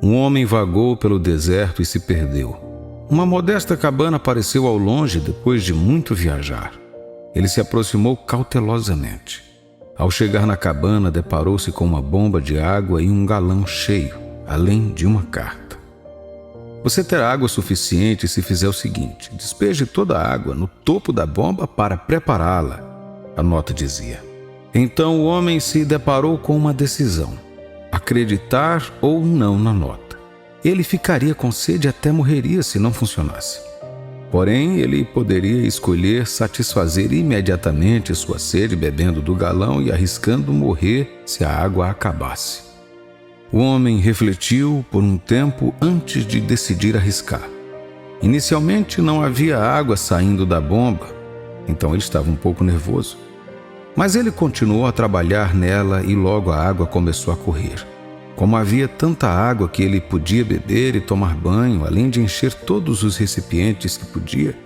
Um homem vagou pelo deserto e se perdeu. Uma modesta cabana apareceu ao longe depois de muito viajar. Ele se aproximou cautelosamente. Ao chegar na cabana, deparou-se com uma bomba de água e um galão cheio, além de uma carta. Você terá água suficiente se fizer o seguinte: despeje toda a água no topo da bomba para prepará-la, a nota dizia. Então o homem se deparou com uma decisão: acreditar ou não na nota. Ele ficaria com sede até morreria se não funcionasse. Porém, ele poderia escolher satisfazer imediatamente sua sede bebendo do galão e arriscando morrer se a água acabasse. O homem refletiu por um tempo antes de decidir arriscar. Inicialmente não havia água saindo da bomba, então ele estava um pouco nervoso. Mas ele continuou a trabalhar nela e logo a água começou a correr. Como havia tanta água que ele podia beber e tomar banho, além de encher todos os recipientes que podia,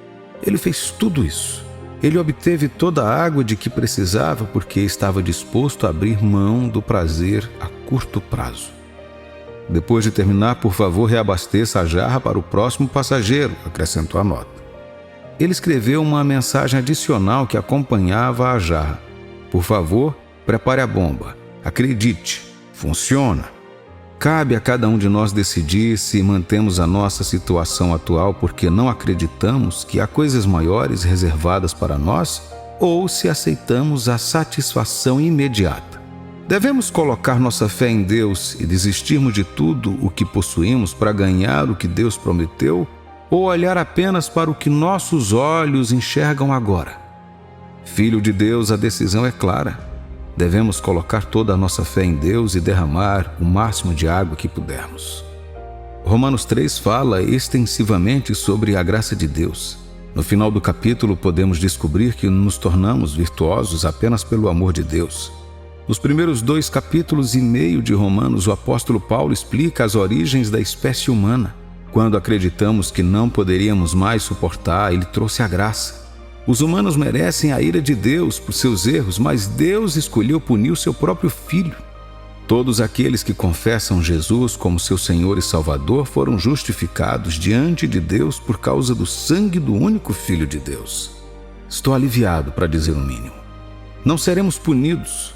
ele fez tudo isso. Ele obteve toda a água de que precisava porque estava disposto a abrir mão do prazer a curto prazo. Depois de terminar, por favor, reabasteça a jarra para o próximo passageiro, acrescentou a nota. Ele escreveu uma mensagem adicional que acompanhava a jarra. Por favor, prepare a bomba. Acredite, funciona. Cabe a cada um de nós decidir se mantemos a nossa situação atual porque não acreditamos que há coisas maiores reservadas para nós ou se aceitamos a satisfação imediata. Devemos colocar nossa fé em Deus e desistirmos de tudo o que possuímos para ganhar o que Deus prometeu ou olhar apenas para o que nossos olhos enxergam agora. Filho de Deus, a decisão é clara. Devemos colocar toda a nossa fé em Deus e derramar o máximo de água que pudermos. Romanos 3 fala extensivamente sobre a graça de Deus. No final do capítulo, podemos descobrir que nos tornamos virtuosos apenas pelo amor de Deus. Nos primeiros 2 capítulos e meio de Romanos, o apóstolo Paulo explica as origens da espécie humana. Quando acreditamos que não poderíamos mais suportar, ele trouxe a graça. Os humanos merecem a ira de Deus por seus erros, mas Deus escolheu punir o seu próprio Filho. Todos aqueles que confessam Jesus como seu Senhor e Salvador foram justificados diante de Deus por causa do sangue do único Filho de Deus. Estou aliviado, para dizer o mínimo. Não seremos punidos.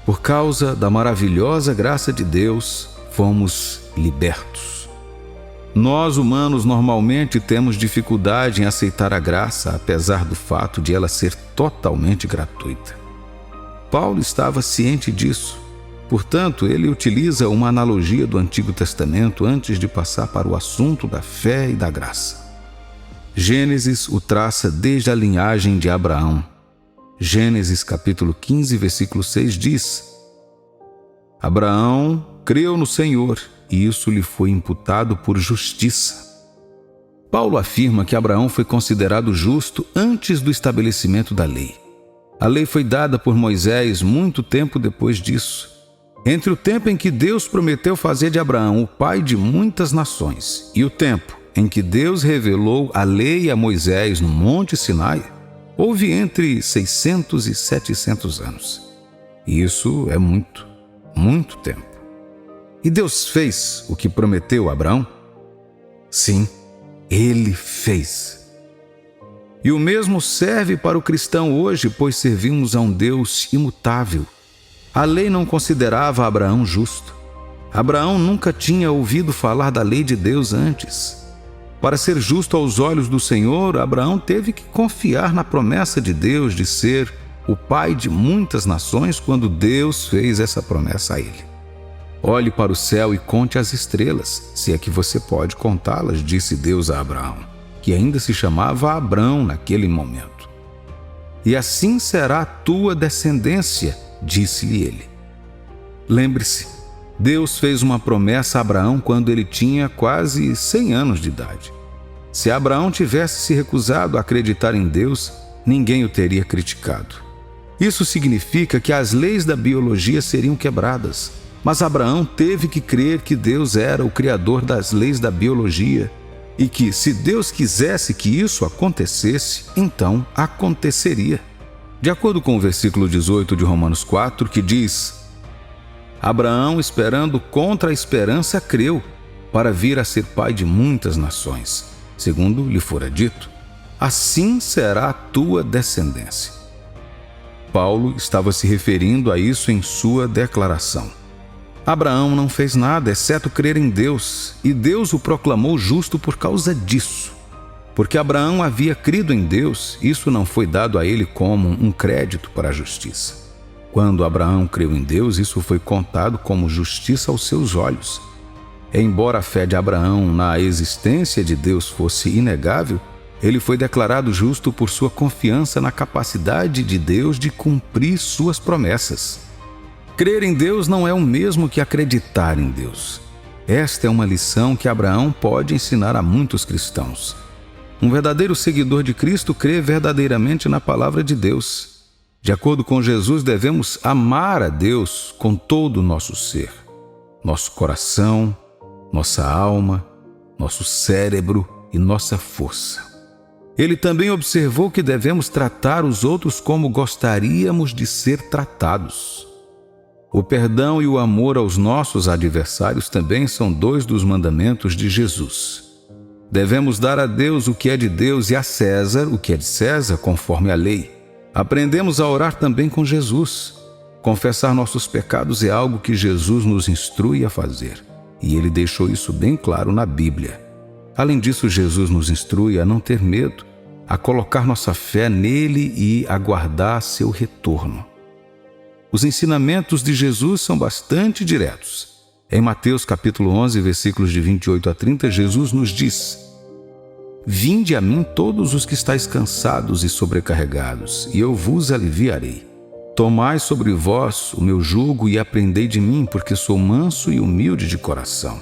Por causa da maravilhosa graça de Deus, fomos libertos. Nós, humanos, normalmente temos dificuldade em aceitar a graça, apesar do fato de ela ser totalmente gratuita. Paulo estava ciente disso. Portanto, ele utiliza uma analogia do Antigo Testamento antes de passar para o assunto da fé e da graça. Gênesis o traça desde a linhagem de Abraão. Gênesis capítulo 15, versículo 6 diz: Abraão creu no Senhor, e isso lhe foi imputado por justiça. Paulo afirma que Abraão foi considerado justo antes do estabelecimento da lei. A lei foi dada por Moisés muito tempo depois disso. Entre o tempo em que Deus prometeu fazer de Abraão o pai de muitas nações e o tempo em que Deus revelou a lei a Moisés no Monte Sinai, houve entre 600 e 700 anos. Isso é muito, muito tempo. E Deus fez o que prometeu a Abraão? Sim, Ele fez. E o mesmo serve para o cristão hoje, pois servimos a um Deus imutável. A lei não considerava Abraão justo. Abraão nunca tinha ouvido falar da lei de Deus antes. Para ser justo aos olhos do Senhor, Abraão teve que confiar na promessa de Deus de ser o pai de muitas nações quando Deus fez essa promessa a ele. Olhe para o céu e conte as estrelas, se é que você pode contá-las, disse Deus a Abraão, que ainda se chamava Abrão naquele momento. E assim será a tua descendência, disse-lhe ele. Lembre-se, Deus fez uma promessa a Abraão quando ele tinha quase 100 anos de idade. Se Abraão tivesse se recusado a acreditar em Deus, ninguém o teria criticado. Isso significa que as leis da biologia seriam quebradas. Mas Abraão teve que crer que Deus era o criador das leis da biologia e que, se Deus quisesse que isso acontecesse, então aconteceria. De acordo com o versículo 18 de Romanos 4, que diz: Abraão, esperando contra a esperança, creu, para vir a ser pai de muitas nações, segundo lhe fora dito: assim será a tua descendência. Paulo estava se referindo a isso em sua declaração. Abraão não fez nada exceto crer em Deus, e Deus o proclamou justo por causa disso. Porque Abraão havia crido em Deus, isso não foi dado a ele como um crédito para a justiça. Quando Abraão creu em Deus, isso foi contado como justiça aos seus olhos. Embora a fé de Abraão na existência de Deus fosse inegável, ele foi declarado justo por sua confiança na capacidade de Deus de cumprir suas promessas. Crer em Deus não é o mesmo que acreditar em Deus. Esta é uma lição que Abraão pode ensinar a muitos cristãos. Um verdadeiro seguidor de Cristo crê verdadeiramente na palavra de Deus. De acordo com Jesus, devemos amar a Deus com todo o nosso ser, nosso coração, nossa alma, nosso cérebro e nossa força. Ele também observou que devemos tratar os outros como gostaríamos de ser tratados. O perdão e o amor aos nossos adversários também são 2 dos mandamentos de Jesus. Devemos dar a Deus o que é de Deus e a César o que é de César, conforme a lei. Aprendemos a orar também com Jesus. Confessar nossos pecados é algo que Jesus nos instrui a fazer, e ele deixou isso bem claro na Bíblia. Além disso, Jesus nos instrui a não ter medo, a colocar nossa fé nele e aguardar seu retorno. Os ensinamentos de Jesus são bastante diretos. Em Mateus capítulo 11, versículos de 28 a 30, Jesus nos diz: vinde a mim todos os que estáis cansados e sobrecarregados, e eu vos aliviarei. Tomai sobre vós o meu jugo e aprendei de mim, porque sou manso e humilde de coração,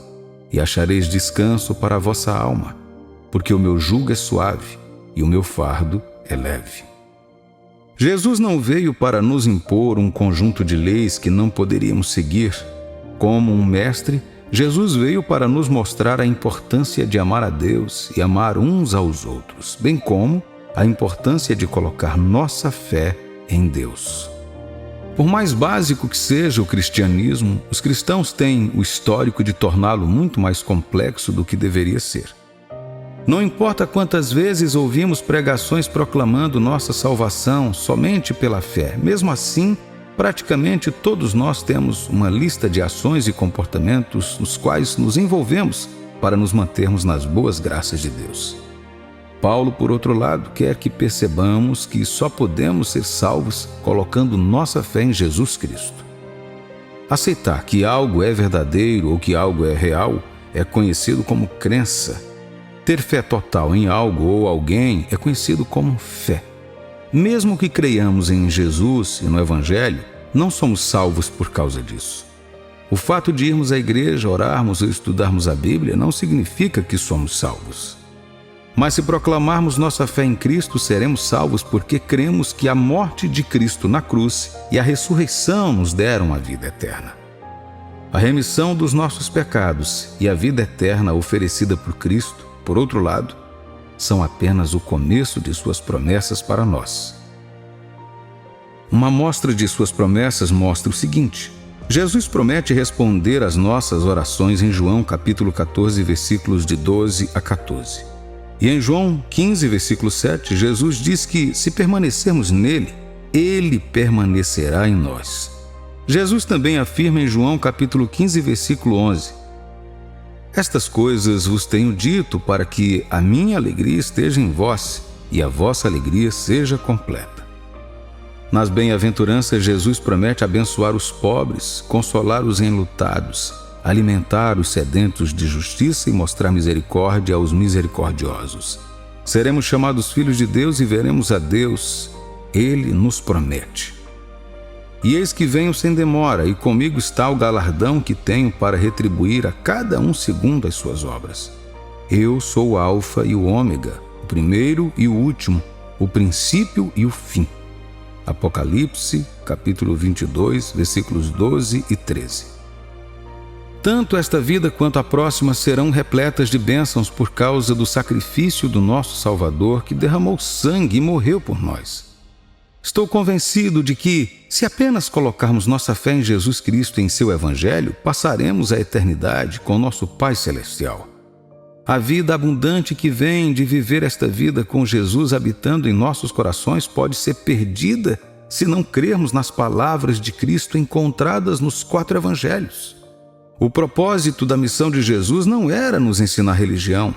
e achareis descanso para a vossa alma, porque o meu jugo é suave e o meu fardo é leve. Jesus não veio para nos impor um conjunto de leis que não poderíamos seguir. Como um mestre, Jesus veio para nos mostrar a importância de amar a Deus e amar uns aos outros, bem como a importância de colocar nossa fé em Deus. Por mais básico que seja o cristianismo, os cristãos têm o histórico de torná-lo muito mais complexo do que deveria ser. Não importa quantas vezes ouvimos pregações proclamando nossa salvação somente pela fé, mesmo assim, praticamente todos nós temos uma lista de ações e comportamentos nos quais nos envolvemos para nos mantermos nas boas graças de Deus. Paulo, por outro lado, quer que percebamos que só podemos ser salvos colocando nossa fé em Jesus Cristo. Aceitar que algo é verdadeiro ou que algo é real é conhecido como crença. Ter fé total em algo ou alguém é conhecido como fé. Mesmo que creiamos em Jesus e no Evangelho, não somos salvos por causa disso. O fato de irmos à igreja, orarmos ou estudarmos a Bíblia não significa que somos salvos. Mas se proclamarmos nossa fé em Cristo, seremos salvos porque cremos que a morte de Cristo na cruz e a ressurreição nos deram a vida eterna. A remissão dos nossos pecados e a vida eterna oferecida por Cristo, por outro lado, são apenas o começo de suas promessas para nós. Uma amostra de suas promessas mostra o seguinte: Jesus promete responder às nossas orações em João capítulo 14, versículos de 12 a 14. E em João 15, versículo 7, Jesus diz que se permanecermos nele, ele permanecerá em nós. Jesus também afirma em João capítulo 15, versículo 11: estas coisas vos tenho dito para que a minha alegria esteja em vós e a vossa alegria seja completa. Nas bem-aventuranças, Jesus promete abençoar os pobres, consolar os enlutados, alimentar os sedentos de justiça e mostrar misericórdia aos misericordiosos. Seremos chamados filhos de Deus e veremos a Deus. Ele nos promete. E eis que venho sem demora, e comigo está o galardão que tenho para retribuir a cada um segundo as suas obras. Eu sou o Alfa e o Ômega, o primeiro e o último, o princípio e o fim. Apocalipse, capítulo 22, versículos 12 e 13. Tanto esta vida quanto a próxima serão repletas de bênçãos por causa do sacrifício do nosso Salvador, que derramou sangue e morreu por nós. Estou convencido de que, se apenas colocarmos nossa fé em Jesus Cristo e em seu Evangelho, passaremos a eternidade com nosso Pai Celestial. A vida abundante que vem de viver esta vida com Jesus habitando em nossos corações pode ser perdida se não crermos nas palavras de Cristo encontradas nos 4 Evangelhos. O propósito da missão de Jesus não era nos ensinar religião.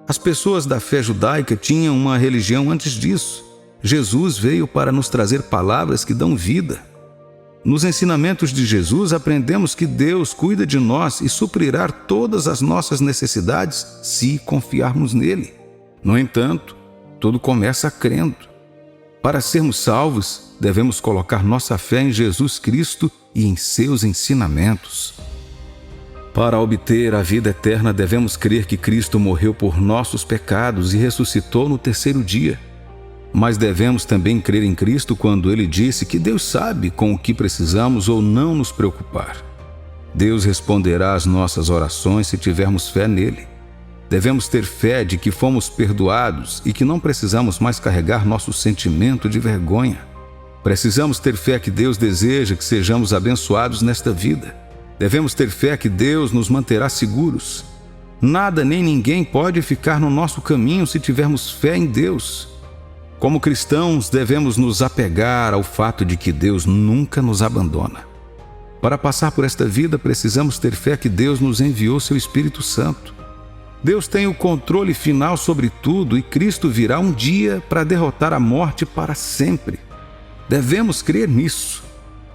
As pessoas da fé judaica tinham uma religião antes disso. Jesus veio para nos trazer palavras que dão vida. Nos ensinamentos de Jesus, aprendemos que Deus cuida de nós e suprirá todas as nossas necessidades se confiarmos nele. No entanto, tudo começa crendo. Para sermos salvos, devemos colocar nossa fé em Jesus Cristo e em seus ensinamentos. Para obter a vida eterna, devemos crer que Cristo morreu por nossos pecados e ressuscitou no 3º dia. Mas devemos também crer em Cristo quando Ele disse que Deus sabe com o que precisamos ou não nos preocupar. Deus responderá às nossas orações se tivermos fé nele. Devemos ter fé de que fomos perdoados e que não precisamos mais carregar nosso sentimento de vergonha. Precisamos ter fé que Deus deseja que sejamos abençoados nesta vida. Devemos ter fé que Deus nos manterá seguros. Nada nem ninguém pode ficar no nosso caminho se tivermos fé em Deus. Como cristãos, devemos nos apegar ao fato de que Deus nunca nos abandona. Para passar por esta vida, precisamos ter fé que Deus nos enviou seu Espírito Santo. Deus tem o controle final sobre tudo e Cristo virá um dia para derrotar a morte para sempre. Devemos crer nisso.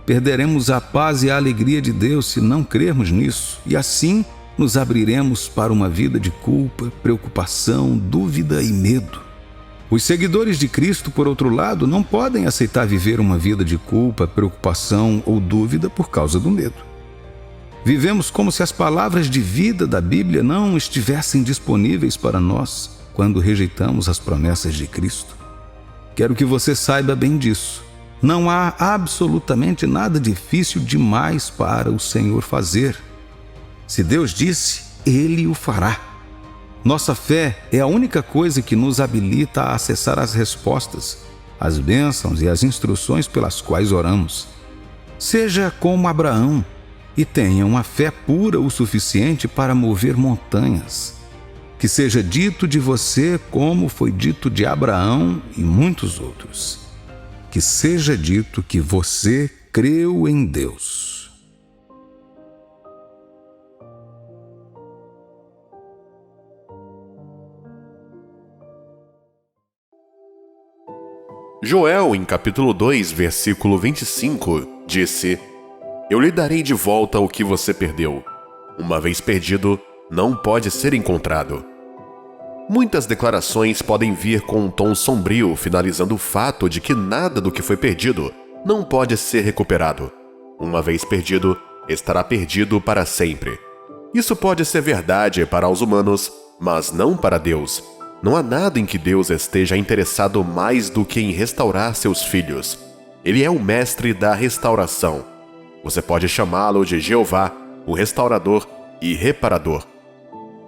Perderemos a paz e a alegria de Deus se não crermos nisso, e assim nos abriremos para uma vida de culpa, preocupação, dúvida e medo. Os seguidores de Cristo, por outro lado, não podem aceitar viver uma vida de culpa, preocupação ou dúvida por causa do medo. Vivemos como se as palavras de vida da Bíblia não estivessem disponíveis para nós quando rejeitamos as promessas de Cristo. Quero que você saiba bem disso. Não há absolutamente nada difícil demais para o Senhor fazer. Se Deus disse, Ele o fará. Nossa fé é a única coisa que nos habilita a acessar as respostas, as bênçãos e as instruções pelas quais oramos. Seja como Abraão e tenha uma fé pura o suficiente para mover montanhas. Que seja dito de você como foi dito de Abraão e muitos outros. Que seja dito que você creu em Deus. Joel, em capítulo 2, versículo 25, disse: Eu lhe darei de volta o que você perdeu. Uma vez perdido, não pode ser encontrado. Muitas declarações podem vir com um tom sombrio, finalizando o fato de que nada do que foi perdido não pode ser recuperado. Uma vez perdido, estará perdido para sempre. Isso pode ser verdade para os humanos, mas não para Deus. Não há nada em que Deus esteja interessado mais do que em restaurar seus filhos. Ele é o mestre da restauração. Você pode chamá-lo de Jeová, o restaurador e reparador.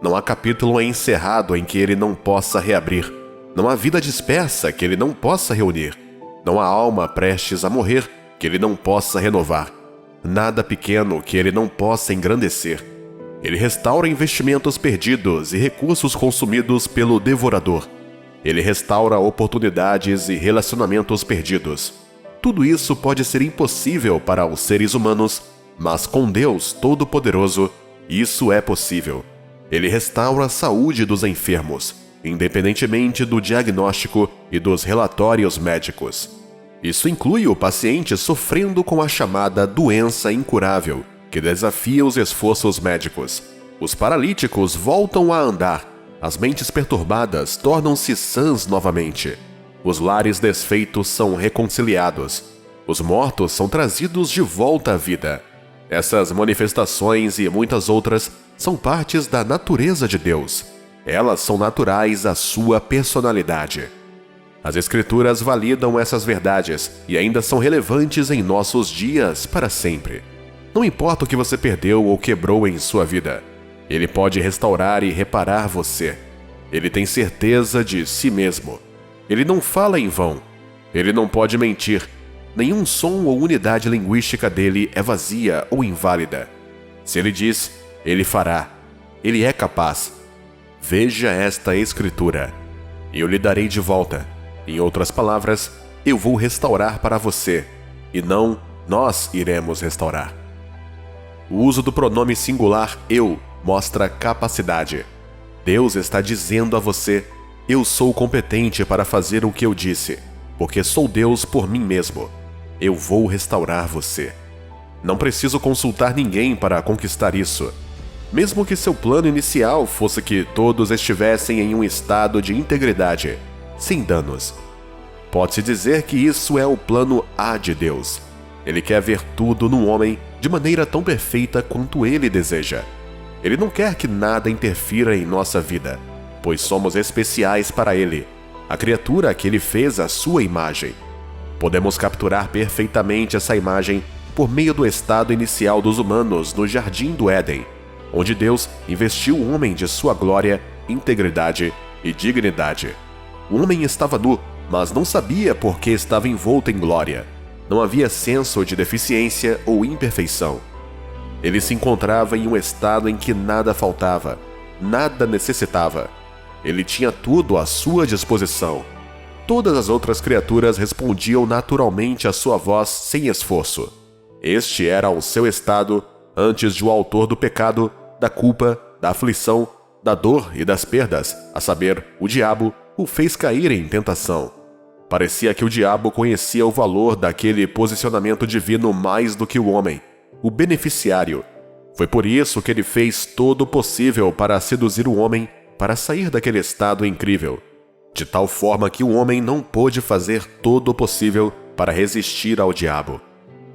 Não há capítulo encerrado em que ele não possa reabrir. Não há vida dispersa que ele não possa reunir. Não há alma prestes a morrer que ele não possa renovar. Nada pequeno que ele não possa engrandecer. Ele restaura investimentos perdidos e recursos consumidos pelo devorador. Ele restaura oportunidades e relacionamentos perdidos. Tudo isso pode ser impossível para os seres humanos, mas com Deus Todo-Poderoso, isso é possível. Ele restaura a saúde dos enfermos, independentemente do diagnóstico e dos relatórios médicos. Isso inclui o paciente sofrendo com a chamada doença incurável, que desafia os esforços médicos. Os paralíticos voltam a andar. As mentes perturbadas tornam-se sãs novamente. Os lares desfeitos são reconciliados. Os mortos são trazidos de volta à vida. Essas manifestações e muitas outras são partes da natureza de Deus. Elas são naturais à sua personalidade. As Escrituras validam essas verdades e ainda são relevantes em nossos dias para sempre. Não importa o que você perdeu ou quebrou em sua vida, Ele pode restaurar e reparar você. Ele tem certeza de si mesmo. Ele não fala em vão. Ele não pode mentir. Nenhum som ou unidade linguística dele é vazia ou inválida. Se ele diz, ele fará. Ele é capaz. Veja esta escritura. Eu lhe darei de volta. Em outras palavras, eu vou restaurar para você, e não nós iremos restaurar. O uso do pronome singular eu mostra capacidade. Deus está dizendo a você: eu sou competente para fazer o que eu disse, porque sou Deus por mim mesmo. Eu vou restaurar você. Não preciso consultar ninguém para conquistar isso. Mesmo que seu plano inicial fosse que todos estivessem em um estado de integridade, sem danos. Pode-se dizer que isso é o plano A de Deus. Ele quer ver tudo no homem de maneira tão perfeita quanto ele deseja. Ele não quer que nada interfira em nossa vida, pois somos especiais para ele, a criatura que ele fez à sua imagem. Podemos capturar perfeitamente essa imagem por meio do estado inicial dos humanos no Jardim do Éden, onde Deus investiu o homem de sua glória, integridade e dignidade. O homem estava nu, mas não sabia por que estava envolto em glória. Não havia senso de deficiência ou imperfeição. Ele se encontrava em um estado em que nada faltava, nada necessitava. Ele tinha tudo à sua disposição. Todas as outras criaturas respondiam naturalmente à sua voz sem esforço. Este era o seu estado antes de o autor do pecado, da culpa, da aflição, da dor e das perdas, a saber, o diabo, o fez cair em tentação. Parecia que o diabo conhecia o valor daquele posicionamento divino mais do que o homem, o beneficiário. Foi por isso que ele fez todo o possível para seduzir o homem para sair daquele estado incrível, de tal forma que o homem não pôde fazer todo o possível para resistir ao diabo.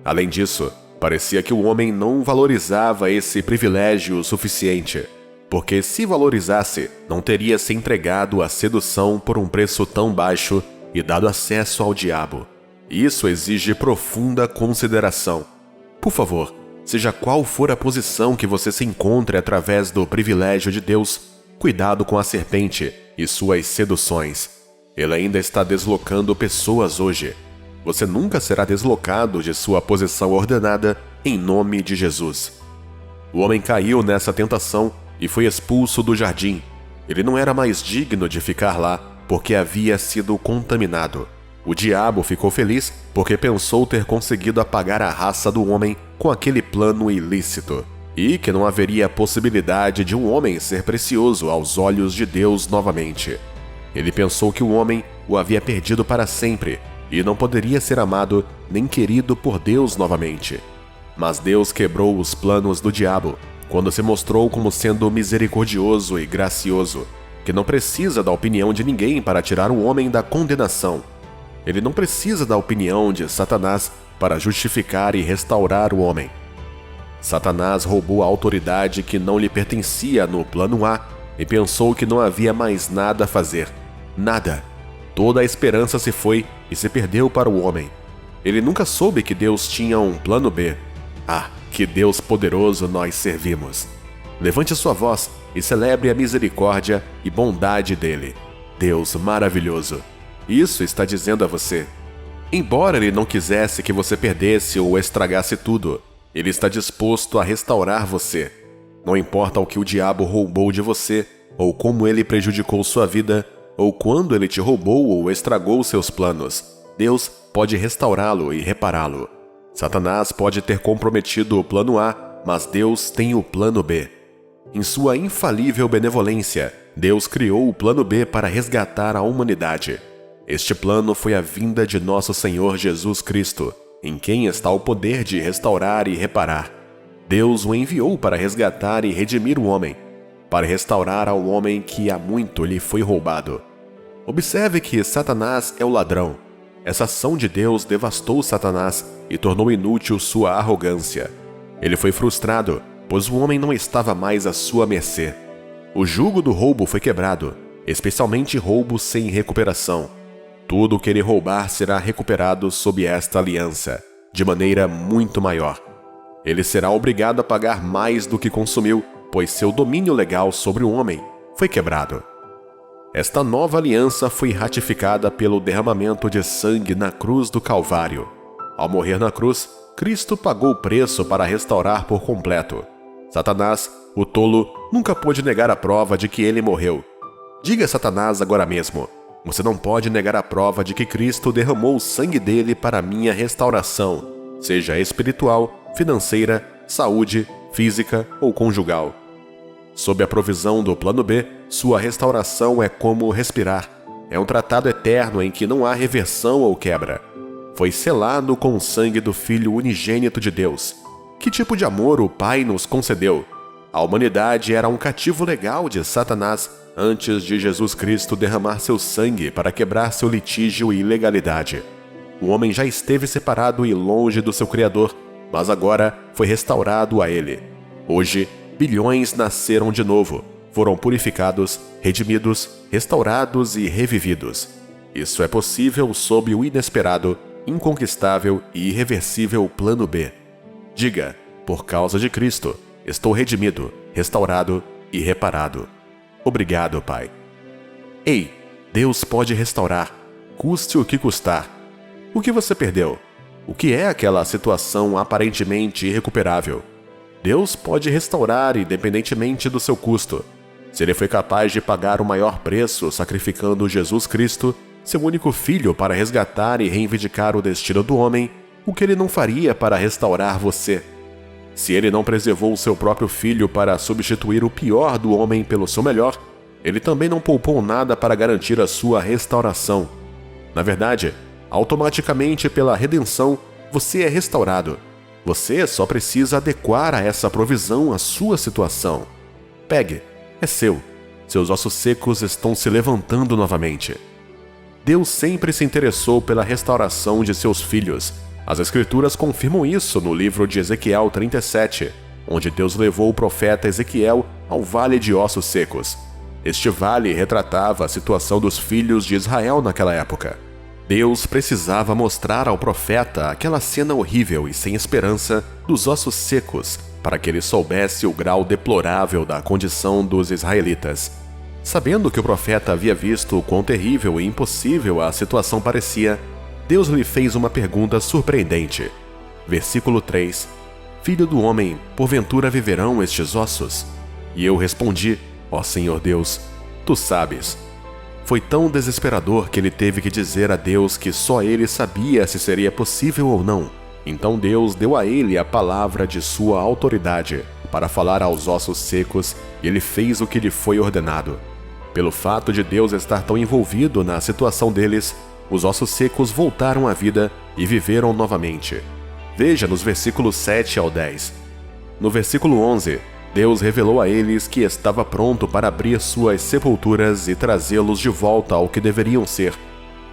Além disso, parecia que o homem não valorizava esse privilégio o suficiente, porque se valorizasse, não teria se entregado à sedução por um preço tão baixo e dado acesso ao diabo. Isso exige profunda consideração. Por favor, seja qual for a posição que você se encontre através do privilégio de Deus, cuidado com a serpente e suas seduções. Ele ainda está deslocando pessoas hoje. Você nunca será deslocado de sua posição ordenada em nome de Jesus. O homem caiu nessa tentação e foi expulso do jardim. Ele não era mais digno de ficar lá porque havia sido contaminado. O diabo ficou feliz porque pensou ter conseguido apagar a raça do homem com aquele plano ilícito, e que não haveria possibilidade de um homem ser precioso aos olhos de Deus novamente. Ele pensou que o homem o havia perdido para sempre e não poderia ser amado nem querido por Deus novamente. Mas Deus quebrou os planos do diabo quando se mostrou como sendo misericordioso e gracioso, que não precisa da opinião de ninguém para tirar o homem da condenação. Ele não precisa da opinião de Satanás para justificar e restaurar o homem. Satanás roubou a autoridade que não lhe pertencia no plano A e pensou que não havia mais nada a fazer. Nada. Toda a esperança se foi e se perdeu para o homem. Ele nunca soube que Deus tinha um plano B. Ah, que Deus poderoso nós servimos! Levante sua voz e celebre a misericórdia e bondade dele. Deus maravilhoso! Isso está dizendo a você. Embora ele não quisesse que você perdesse ou estragasse tudo, ele está disposto a restaurar você. Não importa o que o diabo roubou de você, ou como ele prejudicou sua vida, ou quando ele te roubou ou estragou seus planos, Deus pode restaurá-lo e repará-lo. Satanás pode ter comprometido o plano A, mas Deus tem o plano B. Em sua infalível benevolência, Deus criou o plano B para resgatar a humanidade. Este plano foi a vinda de nosso Senhor Jesus Cristo, em quem está o poder de restaurar e reparar. Deus o enviou para resgatar e redimir o homem, para restaurar ao homem que há muito lhe foi roubado. Observe que Satanás é o ladrão. Essa ação de Deus devastou Satanás e tornou inútil sua arrogância. Ele foi frustrado, pois o homem não estava mais à sua mercê. O jugo do roubo foi quebrado, especialmente roubo sem recuperação. Tudo o que ele roubar será recuperado sob esta aliança, de maneira muito maior. Ele será obrigado a pagar mais do que consumiu, pois seu domínio legal sobre o homem foi quebrado. Esta nova aliança foi ratificada pelo derramamento de sangue na cruz do Calvário. Ao morrer na cruz, Cristo pagou o preço para restaurar por completo. Satanás, o tolo, nunca pôde negar a prova de que ele morreu. Diga a Satanás agora mesmo: você não pode negar a prova de que Cristo derramou o sangue dele para minha restauração, seja espiritual, financeira, saúde, física ou conjugal. Sob a provisão do Plano B, sua restauração é como respirar. É um tratado eterno em que não há reversão ou quebra. Foi selado com o sangue do Filho unigênito de Deus. Que tipo de amor o Pai nos concedeu? A humanidade era um cativo legal de Satanás antes de Jesus Cristo derramar seu sangue para quebrar seu litígio e ilegalidade. O homem já esteve separado e longe do seu Criador, mas agora foi restaurado a ele. Hoje, bilhões nasceram de novo, foram purificados, redimidos, restaurados e revividos. Isso é possível sob o inesperado, inconquistável e irreversível Plano B. Diga: por causa de Cristo, estou redimido, restaurado e reparado. Obrigado, Pai. Ei, Deus pode restaurar, custe o que custar. O que você perdeu? O que é aquela situação aparentemente irrecuperável? Deus pode restaurar independentemente do seu custo. Se ele foi capaz de pagar o maior preço sacrificando Jesus Cristo, seu único filho, para resgatar e reivindicar o destino do homem, o que ele não faria para restaurar você? Se ele não preservou seu próprio filho para substituir o pior do homem pelo seu melhor, ele também não poupou nada para garantir a sua restauração. Na verdade, automaticamente pela redenção, você é restaurado. Você só precisa adequar a essa provisão a sua situação. Pegue, é seu. Seus ossos secos estão se levantando novamente. Deus sempre se interessou pela restauração de seus filhos. As Escrituras confirmam isso no livro de Ezequiel 37, onde Deus levou o profeta Ezequiel ao vale de ossos secos. Este vale retratava a situação dos filhos de Israel naquela época. Deus precisava mostrar ao profeta aquela cena horrível e sem esperança dos ossos secos, para que ele soubesse o grau deplorável da condição dos israelitas. Sabendo que o profeta havia visto o quão terrível e impossível a situação parecia, Deus lhe fez uma pergunta surpreendente. Versículo 3: Filho do homem, porventura viverão estes ossos? E eu respondi: ó Senhor Deus, tu sabes. Foi tão desesperador que ele teve que dizer a Deus que só ele sabia se seria possível ou não. Então Deus deu a ele a palavra de sua autoridade para falar aos ossos secos, e ele fez o que lhe foi ordenado. Pelo fato de Deus estar tão envolvido na situação deles, os ossos secos voltaram à vida e viveram novamente. Veja nos versículos 7 ao 10. No versículo 11, Deus revelou a eles que estava pronto para abrir suas sepulturas e trazê-los de volta ao que deveriam ser.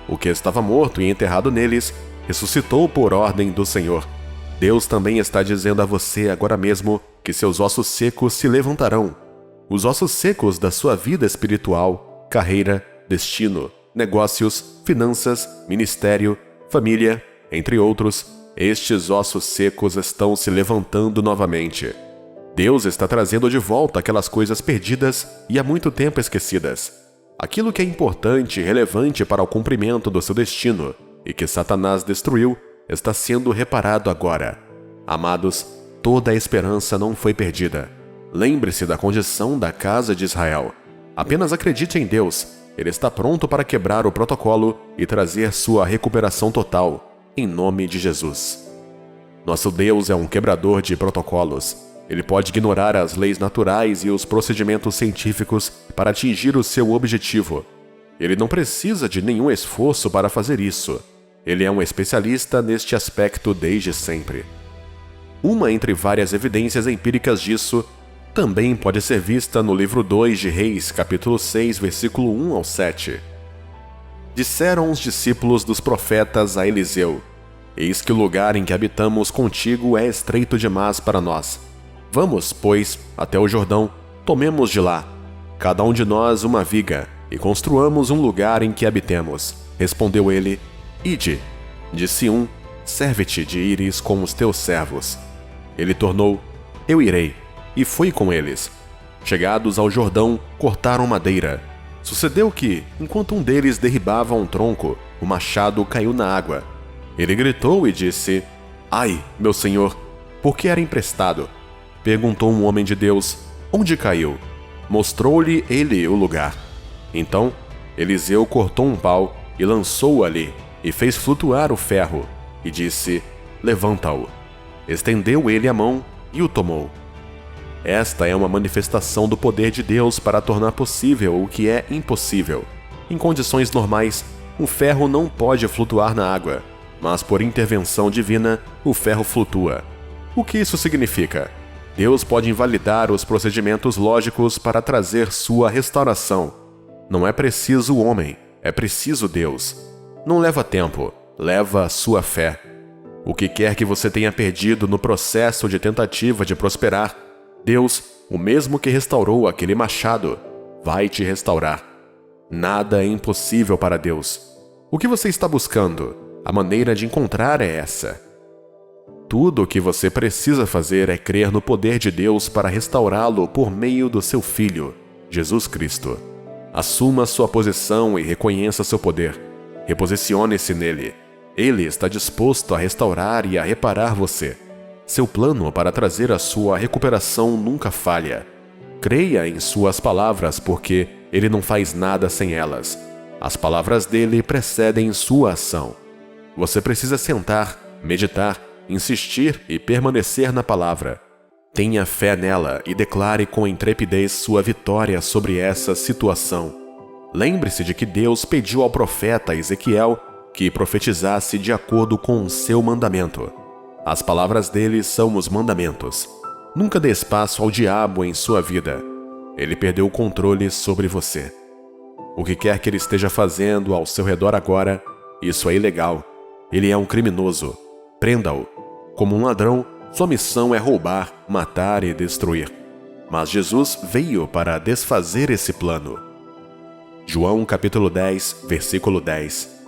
O que estava morto e enterrado neles ressuscitou por ordem do Senhor. Deus também está dizendo a você agora mesmo que seus ossos secos se levantarão. Os ossos secos da sua vida espiritual, carreira, destino, negócios, finanças, ministério, família, entre outros, estes ossos secos estão se levantando novamente. Deus está trazendo de volta aquelas coisas perdidas e há muito tempo esquecidas. Aquilo que é importante e relevante para o cumprimento do seu destino e que Satanás destruiu está sendo reparado agora. Amados, toda a esperança não foi perdida. Lembre-se da condição da casa de Israel. Apenas acredite em Deus. Ele está pronto para quebrar o protocolo e trazer sua recuperação total, em nome de Jesus. Nosso Deus é um quebrador de protocolos. Ele pode ignorar as leis naturais e os procedimentos científicos para atingir o seu objetivo. Ele não precisa de nenhum esforço para fazer isso. Ele é um especialista neste aspecto desde sempre. Uma entre várias evidências empíricas disso também pode ser vista no livro 2 de Reis, capítulo 6, versículo 1 ao 7. Disseram os discípulos dos profetas a Eliseu: Eis que o lugar em que habitamos contigo é estreito demais para nós. Vamos, pois, até o Jordão, tomemos de lá, cada um de nós uma viga, e construamos um lugar em que habitemos. Respondeu ele: Ide. Disse um: Serve-te de ires com os teus servos. Ele tornou: Eu irei. E foi com eles. Chegados ao Jordão, cortaram madeira. Sucedeu que, enquanto um deles derribava um tronco, o machado caiu na água. Ele gritou e disse: "Ai, meu senhor, por que era emprestado?" Perguntou um homem de Deus: "Onde caiu?" Mostrou-lhe ele o lugar. Então, Eliseu cortou um pau e lançou-o ali, e fez flutuar o ferro, e disse: "Levanta-o." Estendeu ele a mão e o tomou. Esta é uma manifestação do poder de Deus para tornar possível o que é impossível. Em condições normais, o ferro não pode flutuar na água, mas por intervenção divina, o ferro flutua. O que isso significa? Deus pode invalidar os procedimentos lógicos para trazer sua restauração. Não é preciso o homem, é preciso Deus. Não leva tempo, leva a sua fé. O que quer que você tenha perdido no processo de tentativa de prosperar, Deus, o mesmo que restaurou aquele machado, vai te restaurar. Nada é impossível para Deus. O que você está buscando? A maneira de encontrar é essa. Tudo o que você precisa fazer é crer no poder de Deus para restaurá-lo por meio do seu Filho, Jesus Cristo. Assuma sua posição e reconheça seu poder. Reposicione-se nele. Ele está disposto a restaurar e a reparar você. Seu plano para trazer a sua recuperação nunca falha. Creia em suas palavras, porque ele não faz nada sem elas. As palavras dele precedem sua ação. Você precisa sentar, meditar, insistir e permanecer na palavra. Tenha fé nela e declare com intrepidez sua vitória sobre essa situação. Lembre-se de que Deus pediu ao profeta Ezequiel que profetizasse de acordo com o seu mandamento. As palavras dele são os mandamentos. Nunca dê espaço ao diabo em sua vida. Ele perdeu o controle sobre você. O que quer que ele esteja fazendo ao seu redor agora, isso é ilegal. Ele é um criminoso. Prenda-o. Como um ladrão, sua missão é roubar, matar e destruir. Mas Jesus veio para desfazer esse plano. João capítulo 10, versículo 10.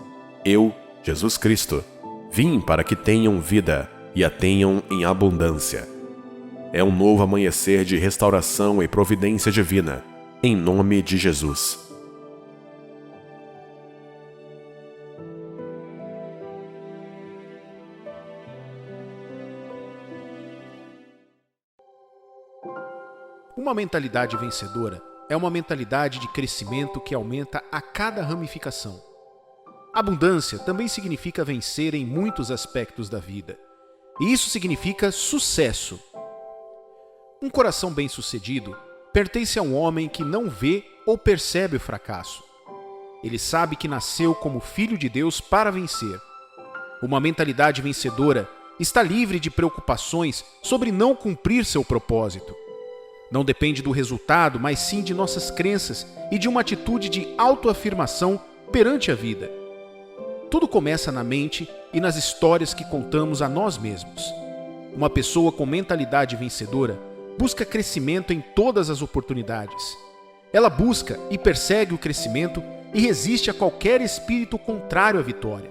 Eu, Jesus Cristo, vim para que tenham vida e a tenham em abundância. É um novo amanhecer de restauração e providência divina, em nome de Jesus. Uma mentalidade vencedora é uma mentalidade de crescimento que aumenta a cada ramificação. Abundância também significa vencer em muitos aspectos da vida. E isso significa sucesso. Um coração bem-sucedido pertence a um homem que não vê ou percebe o fracasso. Ele sabe que nasceu como filho de Deus para vencer. Uma mentalidade vencedora está livre de preocupações sobre não cumprir seu propósito. Não depende do resultado, mas sim de nossas crenças e de uma atitude de autoafirmação perante a vida. Tudo começa na mente e nas histórias que contamos a nós mesmos. Uma pessoa com mentalidade vencedora busca crescimento em todas as oportunidades. Ela busca e persegue o crescimento e resiste a qualquer espírito contrário à vitória.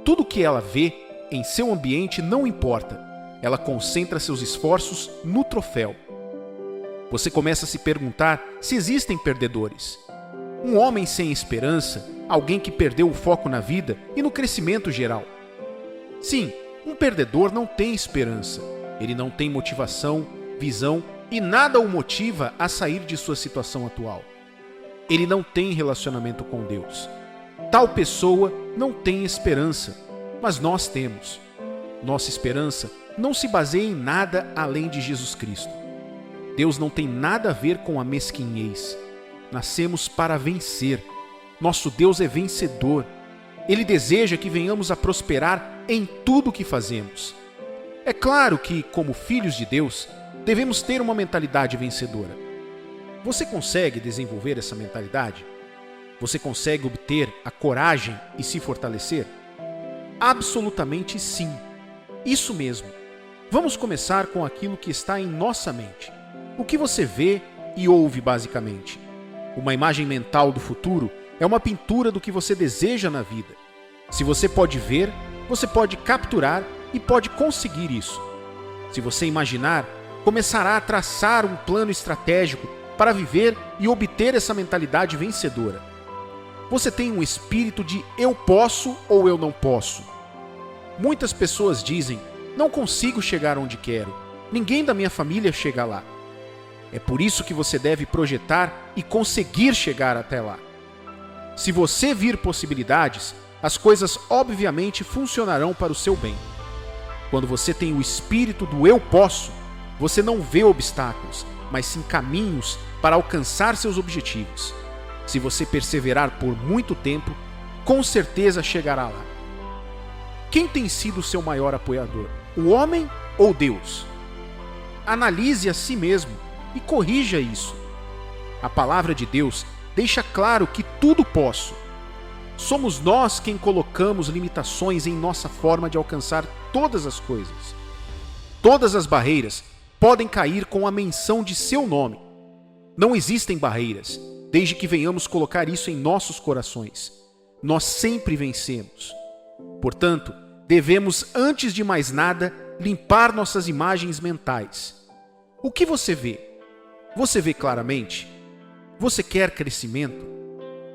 Tudo que ela vê em seu ambiente não importa. Ela concentra seus esforços no troféu. Você começa a se perguntar se existem perdedores. Um homem sem esperança, alguém que perdeu o foco na vida e no crescimento geral. Sim, um perdedor não tem esperança. Ele não tem motivação, visão e nada o motiva a sair de sua situação atual. Ele não tem relacionamento com Deus. Tal pessoa não tem esperança, mas nós temos. Nossa esperança não se baseia em nada além de Jesus Cristo. Deus não tem nada a ver com a mesquinhez. Nascemos para vencer. Nosso Deus é vencedor. Ele deseja que venhamos a prosperar em tudo o que fazemos. É claro que, como filhos de Deus, devemos ter uma mentalidade vencedora. Você consegue desenvolver essa mentalidade? Você consegue obter a coragem e se fortalecer? Absolutamente sim. Isso mesmo. Vamos começar com aquilo que está em nossa mente. O que você vê e ouve basicamente? Uma imagem mental do futuro é uma pintura do que você deseja na vida. Se você pode ver, você pode capturar e pode conseguir isso. Se você imaginar, começará a traçar um plano estratégico para viver e obter essa mentalidade vencedora. Você tem um espírito de eu posso ou eu não posso. Muitas pessoas dizem, não consigo chegar onde quero, ninguém da minha família chega lá. É por isso que você deve projetar e conseguir chegar até lá. Se você vir possibilidades, as coisas obviamente funcionarão para o seu bem. Quando você tem o espírito do eu posso, você não vê obstáculos, mas sim caminhos para alcançar seus objetivos. Se você perseverar por muito tempo, com certeza chegará lá. Quem tem sido o seu maior apoiador? O homem ou Deus? Analise a si mesmo e corrija isso. A palavra de Deus deixa claro que tudo posso. Somos nós quem colocamos limitações em nossa forma de alcançar todas as coisas. Todas as barreiras podem cair com a menção de seu nome. Não existem barreiras, desde que venhamos colocar isso em nossos corações. Nós sempre vencemos. Portanto, devemos, antes de mais nada, limpar nossas imagens mentais. O que você vê? Você vê claramente? Você quer crescimento?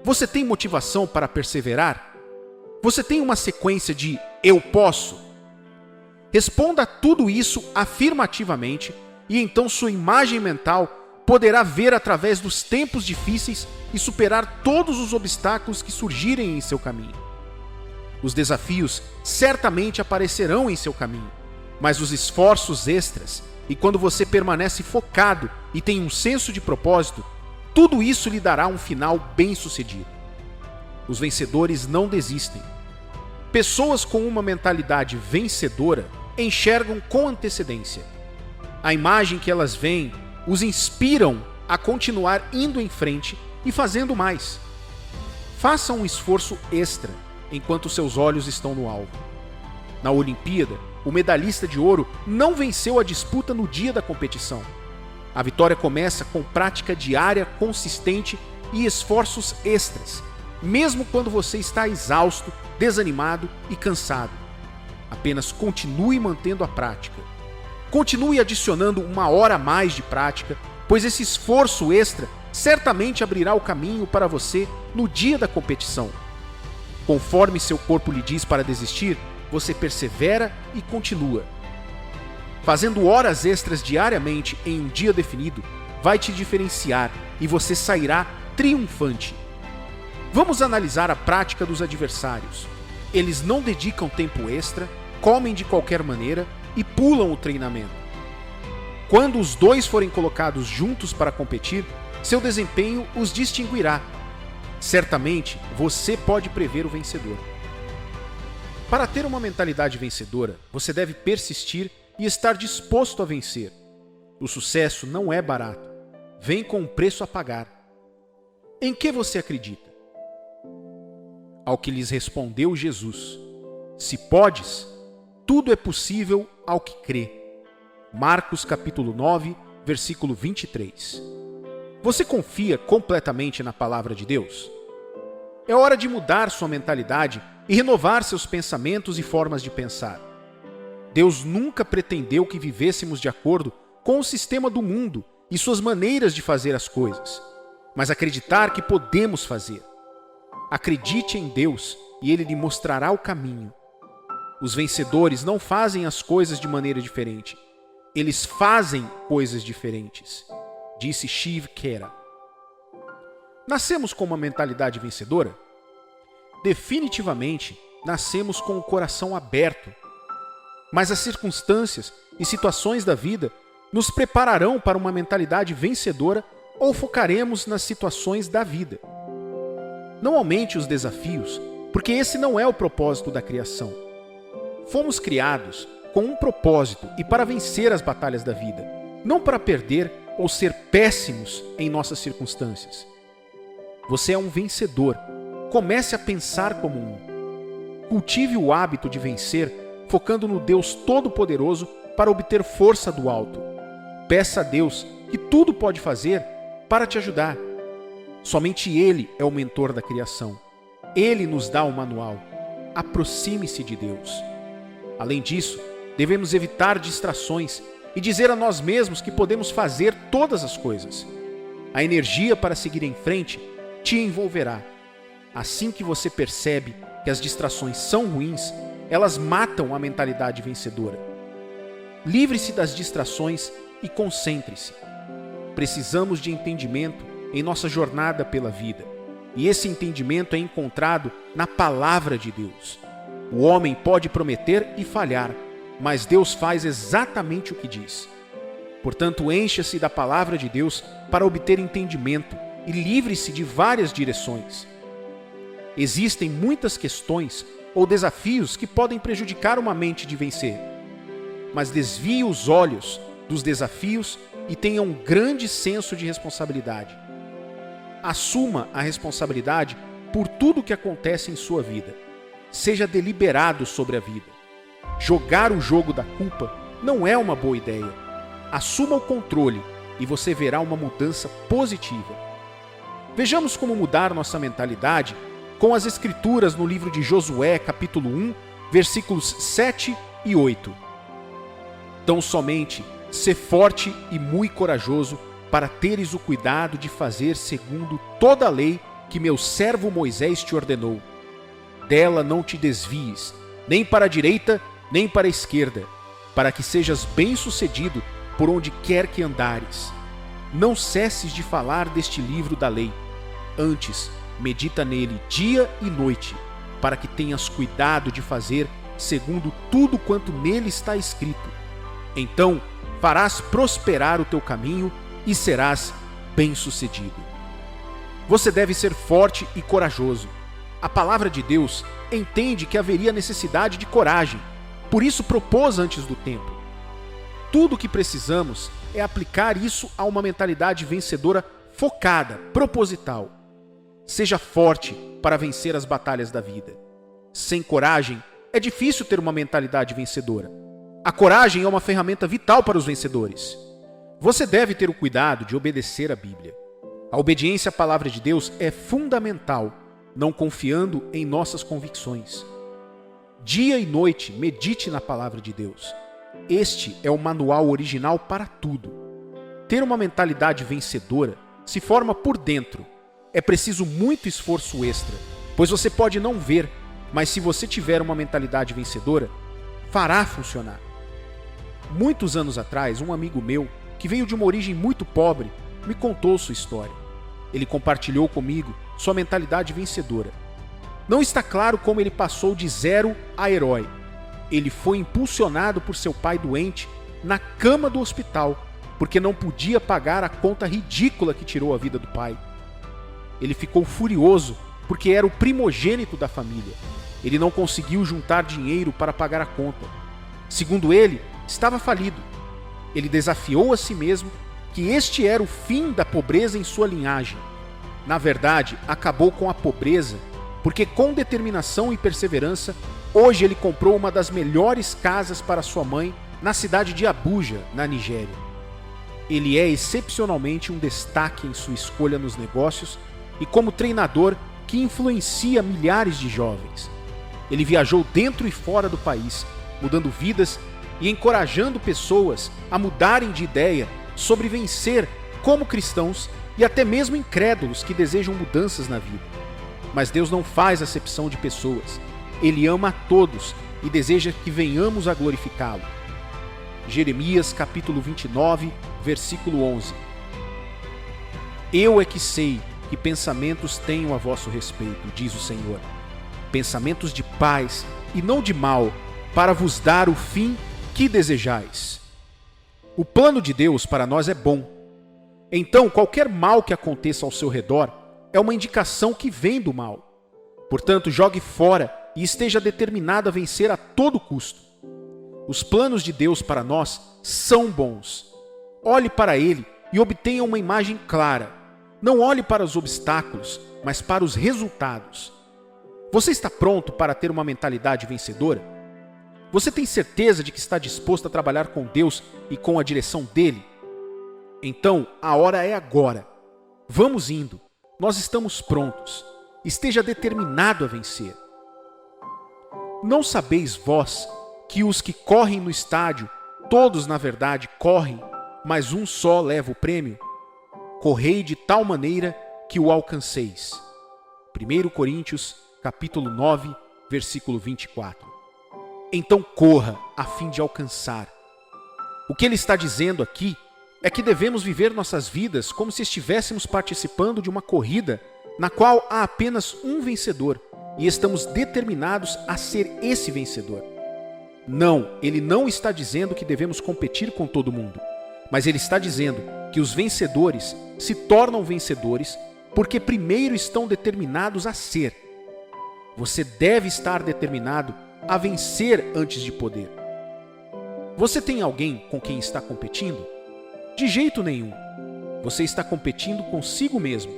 Você tem motivação para perseverar? Você tem uma sequência de eu posso? Responda a tudo isso afirmativamente e então sua imagem mental poderá ver através dos tempos difíceis e superar todos os obstáculos que surgirem em seu caminho. Os desafios certamente aparecerão em seu caminho, mas os esforços extras e quando você permanece focado e tem um senso de propósito, tudo isso lhe dará um final bem-sucedido. Os vencedores não desistem. Pessoas com uma mentalidade vencedora enxergam com antecedência. A imagem que elas veem os inspiram a continuar indo em frente e fazendo mais. Faça um esforço extra enquanto seus olhos estão no alvo. Na Olimpíada, o medalhista de ouro não venceu a disputa no dia da competição. A vitória começa com prática diária consistente e esforços extras, mesmo quando você está exausto, desanimado e cansado. Apenas continue mantendo a prática. Continue adicionando 1 hora a mais de prática, pois esse esforço extra certamente abrirá o caminho para você no dia da competição. Conforme seu corpo lhe diz para desistir, você persevera e continua. Fazendo horas extras diariamente em um dia definido, vai te diferenciar e você sairá triunfante. Vamos analisar a prática dos adversários. Eles não dedicam tempo extra, comem de qualquer maneira e pulam o treinamento. Quando os dois forem colocados juntos para competir, seu desempenho os distinguirá. Certamente, você pode prever o vencedor. Para ter uma mentalidade vencedora, você deve persistir e estar disposto a vencer. O sucesso não é barato. Vem com um preço a pagar. Em que você acredita? Ao que lhes respondeu Jesus: se podes, tudo é possível ao que crê. Marcos capítulo 9, versículo 23. Você confia completamente na palavra de Deus? É hora de mudar sua mentalidade e renovar seus pensamentos e formas de pensar. Deus nunca pretendeu que vivêssemos de acordo com o sistema do mundo e suas maneiras de fazer as coisas, mas acreditar que podemos fazer. Acredite em Deus e Ele lhe mostrará o caminho. Os vencedores não fazem as coisas de maneira diferente. Eles fazem coisas diferentes, disse Shiv Khera. Nascemos com uma mentalidade vencedora? Definitivamente, nascemos com o coração aberto. Mas as circunstâncias e situações da vida nos prepararão para uma mentalidade vencedora ou focaremos nas situações da vida. Não aumente os desafios, porque esse não é o propósito da criação. Fomos criados com um propósito e para vencer as batalhas da vida, não para perder ou ser péssimos em nossas circunstâncias. Você é um vencedor. Comece a pensar como um. Cultive o hábito de vencer, focando no Deus Todo-Poderoso para obter força do alto. Peça a Deus, que tudo pode fazer, para te ajudar. Somente Ele é o mentor da criação. Ele nos dá o manual. Aproxime-se de Deus. Além disso, devemos evitar distrações e dizer a nós mesmos que podemos fazer todas as coisas. a energia para seguir em frente, te envolverá. Assim que você percebe que as distrações são ruins, elas matam a mentalidade vencedora. Livre-se das distrações e concentre-se. Precisamos de entendimento em nossa jornada pela vida, e esse entendimento é encontrado na palavra de Deus. O homem pode prometer e falhar, mas Deus faz exatamente o que diz. Portanto, encha-se da palavra de Deus para obter entendimento e livre-se de várias direções. Existem muitas questões ou desafios que podem prejudicar uma mente de vencer, mas desvie os olhos dos desafios e tenha um grande senso de responsabilidade. Assuma a responsabilidade por tudo o que acontece em sua vida. Seja deliberado sobre a vida. Jogar o jogo da culpa não é uma boa ideia. Assuma o controle e você verá uma mudança positiva. Vejamos como mudar nossa mentalidade com as escrituras no livro de Josué, capítulo 1, versículos 7 e 8. Tão somente, sê forte e muito corajoso, para teres o cuidado de fazer segundo toda a lei que meu servo Moisés te ordenou. Dela não te desvies, nem para a direita, nem para a esquerda, para que sejas bem-sucedido por onde quer que andares. Não cesses de falar deste livro da lei. Antes, medita nele dia e noite, para que tenhas cuidado de fazer segundo tudo quanto nele está escrito. Então, farás prosperar o teu caminho e serás bem-sucedido. Você deve ser forte e corajoso. A palavra de Deus entende que haveria necessidade de coragem, por isso propôs antes do tempo. Tudo o que precisamos é aplicar isso a uma mentalidade vencedora focada, proposital. Seja forte para vencer as batalhas da vida. Sem coragem, é difícil ter uma mentalidade vencedora. A coragem é uma ferramenta vital para os vencedores. Você deve ter o cuidado de obedecer à Bíblia. A obediência à palavra de Deus é fundamental, não confiando em nossas convicções. Dia e noite, medite na palavra de Deus. Este é o manual original para tudo. Ter uma mentalidade vencedora se forma por dentro. É preciso muito esforço extra, pois você pode não ver, mas se você tiver uma mentalidade vencedora, fará funcionar. Muitos anos atrás, um amigo meu, que veio de uma origem muito pobre, me contou sua história. Ele compartilhou comigo sua mentalidade vencedora. Não está claro como ele passou de zero a herói. Ele foi impulsionado por seu pai doente na cama do hospital, porque não podia pagar a conta ridícula que tirou a vida do pai. Ele ficou furioso porque era o primogênito da família. Ele não conseguiu juntar dinheiro para pagar a conta. Segundo ele, estava falido. Ele desafiou a si mesmo que este era o fim da pobreza em sua linhagem. Na verdade, acabou com a pobreza, porque com determinação e perseverança, hoje ele comprou uma das melhores casas para sua mãe na cidade de Abuja, na Nigéria. Ele é excepcionalmente um destaque em sua escolha nos negócios e como treinador que influencia milhares de jovens. Ele viajou dentro e fora do país, mudando vidas e encorajando pessoas a mudarem de ideia sobre vencer como cristãos e até mesmo incrédulos que desejam mudanças na vida. Mas Deus não faz acepção de pessoas. Ele ama a todos e deseja que venhamos a glorificá-lo. Jeremias capítulo 29, versículo 11. Eu é que sei que pensamentos tenho a vosso respeito, diz o Senhor. Pensamentos de paz e não de mal, para vos dar o fim que desejais. O plano de Deus para nós é bom. Então, qualquer mal que aconteça ao seu redor é uma indicação que vem do mal. Portanto, jogue fora e esteja determinado a vencer a todo custo. Os planos de Deus para nós são bons. Olhe para ele e obtenha uma imagem clara. Não olhe para os obstáculos, mas para os resultados. Você está pronto para ter uma mentalidade vencedora? Você tem certeza de que está disposto a trabalhar com Deus e com a direção dele? Então, a hora é agora. Vamos indo. Nós estamos prontos. Esteja determinado a vencer. Não sabeis vós que os que correm no estádio, todos na verdade correm, mas um só leva o prêmio? correi de tal maneira que o alcanceis. 1 Coríntios, capítulo 9, versículo 24. Então corra a fim de alcançar. O que ele está dizendo aqui é que devemos viver nossas vidas como se estivéssemos participando de uma corrida na qual há apenas um vencedor e estamos determinados a ser esse vencedor. Não, ele não está dizendo que devemos competir com todo mundo, mas ele está dizendo que os vencedores se tornam vencedores porque primeiro estão determinados a ser. Você deve estar determinado a vencer antes de poder. Você tem alguém com quem está competindo? De jeito nenhum. Você está competindo consigo mesmo.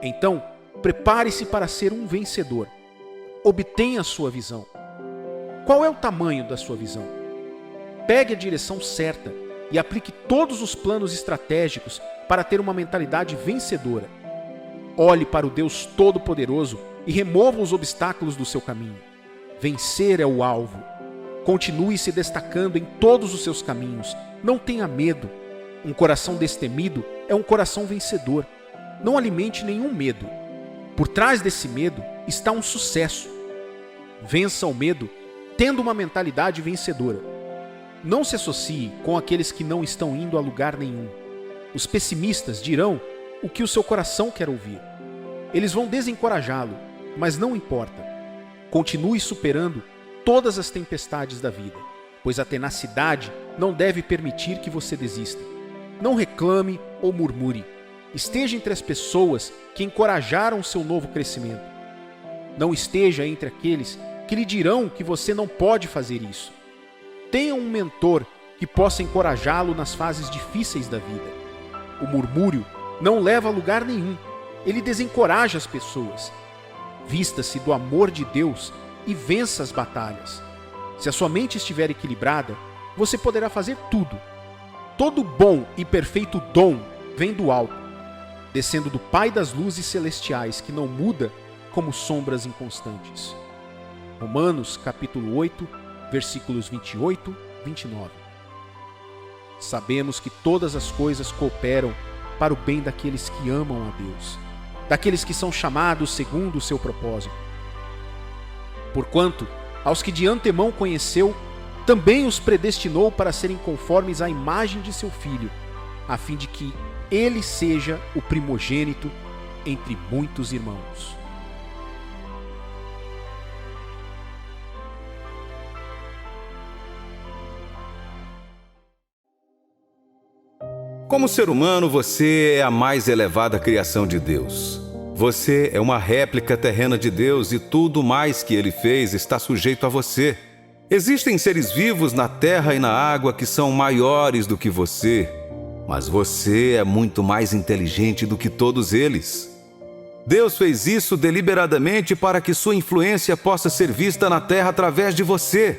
Então, prepare-se para ser um vencedor. Obtenha a sua visão. Qual é o tamanho da sua visão? Pegue a direção certa e aplique todos os planos estratégicos para ter uma mentalidade vencedora. Olhe para o Deus Todo-Poderoso e remova os obstáculos do seu caminho. Vencer é o alvo. Continue se destacando em todos os seus caminhos. Não tenha medo. Um coração destemido é um coração vencedor. Não alimente nenhum medo. Por trás desse medo está um sucesso. Vença o medo tendo uma mentalidade vencedora. Não se associe com aqueles que não estão indo a lugar nenhum. Os pessimistas dirão o que o seu coração quer ouvir. Eles vão desencorajá-lo, mas não importa. Continue superando todas as tempestades da vida, pois a tenacidade não deve permitir que você desista. Não reclame ou murmure. Esteja entre as pessoas que encorajaram seu novo crescimento. Não esteja entre aqueles que lhe dirão que você não pode fazer isso. Tenha um mentor que possa encorajá-lo nas fases difíceis da vida. O murmúrio não leva a lugar nenhum. Ele desencoraja as pessoas. Vista-se do amor de Deus e vença as batalhas. Se a sua mente estiver equilibrada, você poderá fazer tudo. Todo bom e perfeito dom vem do alto, descendo do Pai das luzes celestiais, que não muda como sombras inconstantes. Romanos, capítulo 8, versículos 28 e 29. Sabemos que todas as coisas cooperam para o bem daqueles que amam a Deus, daqueles que são chamados segundo o seu propósito. Porquanto, aos que de antemão conheceu, também os predestinou para serem conformes à imagem de seu Filho, a fim de que ele seja o primogênito entre muitos irmãos. Como ser humano, você é a mais elevada criação de Deus. Você é uma réplica terrena de Deus e tudo mais que Ele fez está sujeito a você. Existem seres vivos na terra e na água que são maiores do que você, mas você é muito mais inteligente do que todos eles. Deus fez isso deliberadamente para que sua influência possa ser vista na terra através de você.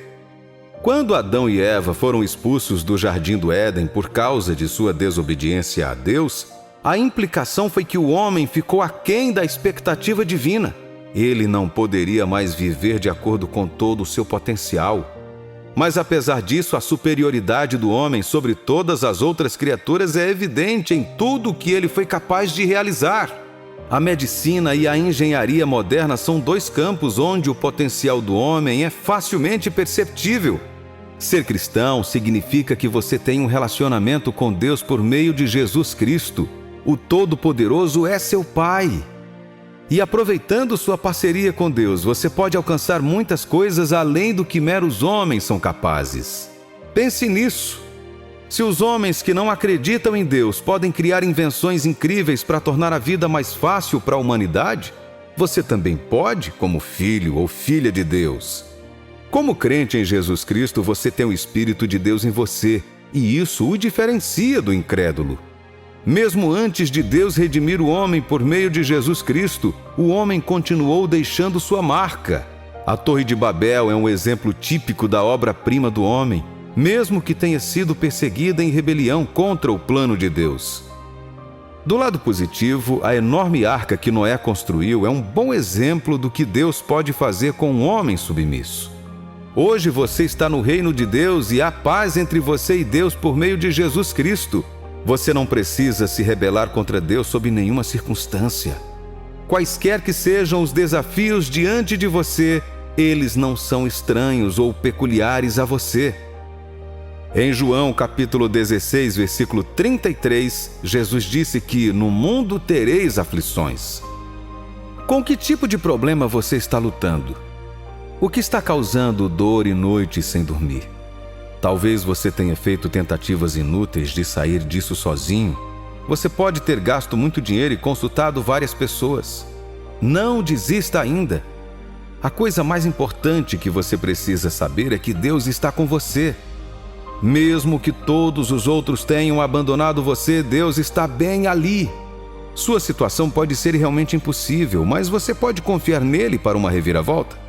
Quando Adão e Eva foram expulsos do Jardim do Éden por causa de sua desobediência a Deus, a implicação foi que o homem ficou aquém da expectativa divina. Ele não poderia mais viver de acordo com todo o seu potencial. Mas apesar disso, a superioridade do homem sobre todas as outras criaturas é evidente em tudo o que ele foi capaz de realizar. A medicina e a engenharia moderna são dois campos onde o potencial do homem é facilmente perceptível. Ser cristão significa que você tem um relacionamento com Deus por meio de Jesus Cristo. O Todo-Poderoso é seu Pai. E aproveitando sua parceria com Deus, você pode alcançar muitas coisas além do que meros homens são capazes. Pense nisso. Se os homens que não acreditam em Deus podem criar invenções incríveis para tornar a vida mais fácil para a humanidade, você também pode, como filho ou filha de Deus. Como crente em Jesus Cristo, você tem o Espírito de Deus em você, e isso o diferencia do incrédulo. Mesmo antes de Deus redimir o homem por meio de Jesus Cristo, o homem continuou deixando sua marca. A Torre de Babel é um exemplo típico da obra-prima do homem, mesmo que tenha sido perseguida em rebelião contra o plano de Deus. Do lado positivo, a enorme arca que Noé construiu é um bom exemplo do que Deus pode fazer com um homem submisso. Hoje você está no reino de Deus e há paz entre você e Deus por meio de Jesus Cristo. Você não precisa se rebelar contra Deus sob nenhuma circunstância. Quaisquer que sejam os desafios diante de você, eles não são estranhos ou peculiares a você. Em João capítulo 16, versículo 33, Jesus disse que no mundo tereis aflições. Com que tipo de problema você está lutando? O que está causando dor e noites sem dormir? Talvez você tenha feito tentativas inúteis de sair disso sozinho. Você pode ter gasto muito dinheiro e consultado várias pessoas. Não desista ainda. A coisa mais importante que você precisa saber é que Deus está com você. Mesmo que todos os outros tenham abandonado você, Deus está bem ali. Sua situação pode ser realmente impossível, mas você pode confiar nele para uma reviravolta.